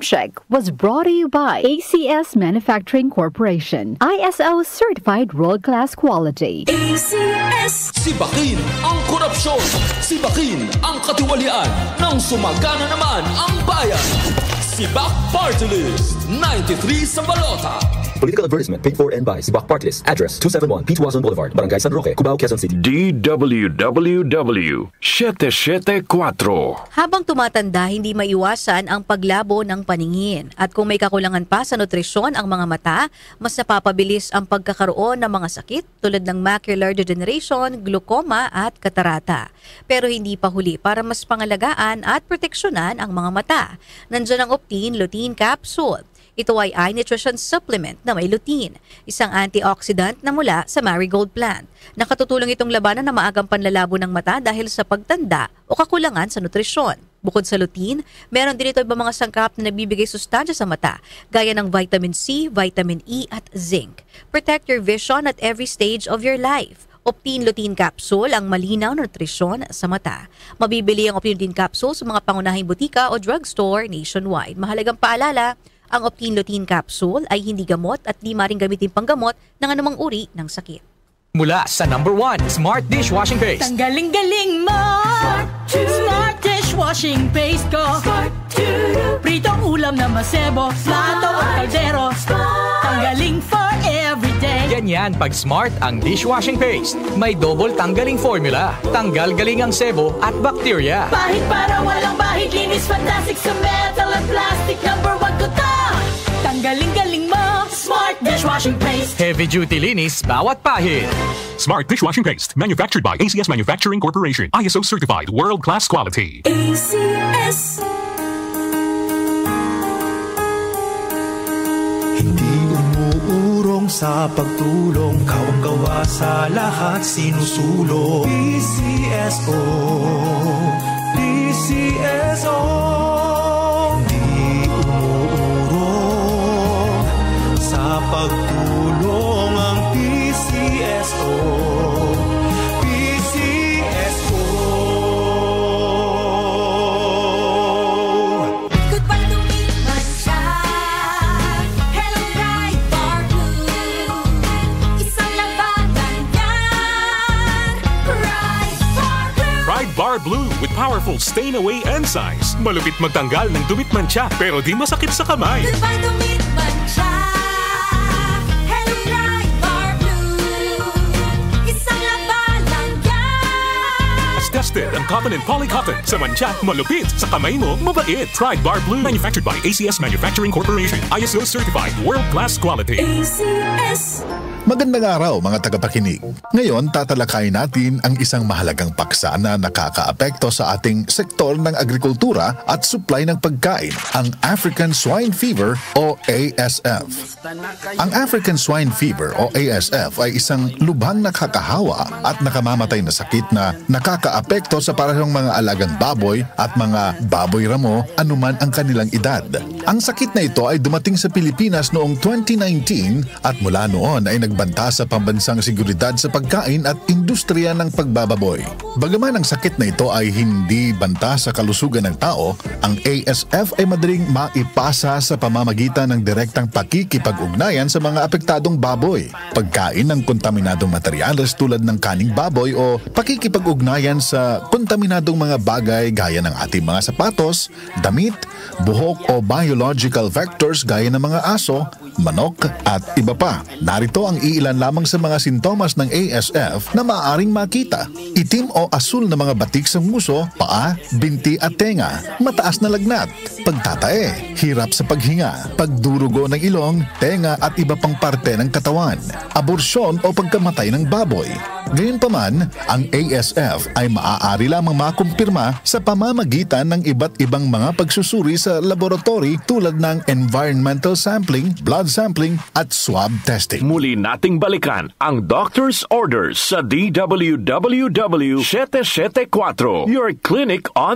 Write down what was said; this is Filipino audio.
Check was brought to you by ACS Manufacturing Corporation. ISO certified world-class quality. ACS. Sibakin ang korupsyon. Sibakin ang katiwalian. Nang sumagana naman ang bayan. Sibak Party List. 93 sa balota. Political advertisement paid for and by Sibak Party List. Address 271 P. Tuazon Boulevard, Barangay San Roque, Cubao, Quezon City. DWWW 774. Habang tumatanda, hindi maiwasan ang paglabo ng paningin. At kung may kakulangan pa sa nutrisyon ang mga mata, mas napapabilis ang pagkakaroon ng mga sakit tulad ng macular degeneration, glaucoma at katarata. Pero hindi pa huli para mas pangalagaan at proteksyonan ang mga mata. Nandiyan ang Optine Lutein Capsule. Ito ay eye nutrition supplement na may lutein, isang antioxidant na mula sa marigold plant. Nakatutulong itong labanan ng maagang panlalabo ng mata dahil sa pagtanda o kakulangan sa nutrisyon. Bukod sa lutein, meron din ito ibang mga sangkap na nagbibigay sustansya sa mata, gaya ng vitamin C, vitamin E at zinc. Protect your vision at every stage of your life. Optine Lutein Capsule ang malinaw na nutrisyon sa mata. Mabibili ang Optine Lutein Capsule sa mga pangunahing butika o drugstore nationwide. Mahalagang paalala, ang Optine Lutein Capsule ay hindi gamot at di maring gamitin panggamot ng anumang uri ng sakit. Mula sa #1 Smart Dishwashing Paste. Tanggaling-galing mo. Smart Dishwashing Paste ko. Pritong ulam na masebo, plato o kaldero. Tanggaling for everyday. Ganyan pag Smart ang dishwashing paste. May double tanggaling formula. Tanggal galing ang sebo at bakterya. Bahid para walang bahid, linis fantastic sa metal at plastic. #1 ko to. Tanggaling-galing mo. Smart Dishwashing Paste. Heavy duty linis bawat pahid. Smart Dishwashing Paste, manufactured by ACS Manufacturing Corporation. ISO certified, world-class quality. ACS. Hindi umuurong sa pagtulong, kawang-gawa sa lahat sinusulong. PCSO, PCSO. Hindi umuurong sa pagtulong ang PCSO. PCSO. Goodbye to me, Mancha. Hello, Pride Bar Blue. Isang labanan yan. Pride Bar Blue. Pride Bar Blue with powerful stain-away enzymes. Malupit magtanggal ng dumit mancha pero di masakit sa kamay. Goodbye to me, Mancha. Hello, Pride Bar Blue. Isang labanan yan. As tested ang cotton and polycotton. Sa mancha, malupit. Sa kamay mo, mabait. Pride Bar Blue, manufactured by ACS Manufacturing Corporation. ISO certified, world-class quality. ACS. Magandang araw mga tagapakinig. Ngayon tatalakayin natin ang isang mahalagang paksa na nakakaapekto sa ating sektor ng agrikultura at supply ng pagkain, ang African Swine Fever o ASF. Ang African Swine Fever o ASF ay isang lubhang nakakahawa at nakamamatay na sakit na nakakaapekto sa parehong mga alagang baboy at mga baboy ramo anuman ang kanilang edad. Ang sakit na ito ay dumating sa Pilipinas noong 2019 at mula noon ay nagbanta sa pambansang seguridad sa pagkain at industriya ng pagbababoy. Bagaman ang sakit na ito ay hindi banta sa kalusugan ng tao, ang ASF ay madaling maipasa sa pamamagitan ng direktang pakikipag-ugnayan sa mga apektadong baboy, pagkain ng kontaminadong materyales tulad ng kaning baboy o pakikipag-ugnayan sa kontaminadong mga bagay gaya ng ating mga sapatos, damit, buhok o biological vectors gaya ng mga aso, manok at iba pa. Narito ang iilan lamang sa mga sintomas ng ASF na maaaring makita. Itim o asul na mga batik sa nguso, paa, binti at tenga, mataas na lagnat, pagtatae, hirap sa paghinga, pagdurugo ng ilong, tenga at iba pang parte ng katawan, aborsyon o pagkamatay ng baboy. Gayunpaman, ang ASF ay maaari lamang makumpirma sa pamamagitan ng iba't ibang mga pagsusuri sa laboratory tulad ng environmental sampling, blood sampling at swab testing. Muli nating balikan ang Doctor's Orders sa DWWW 774, your clinic on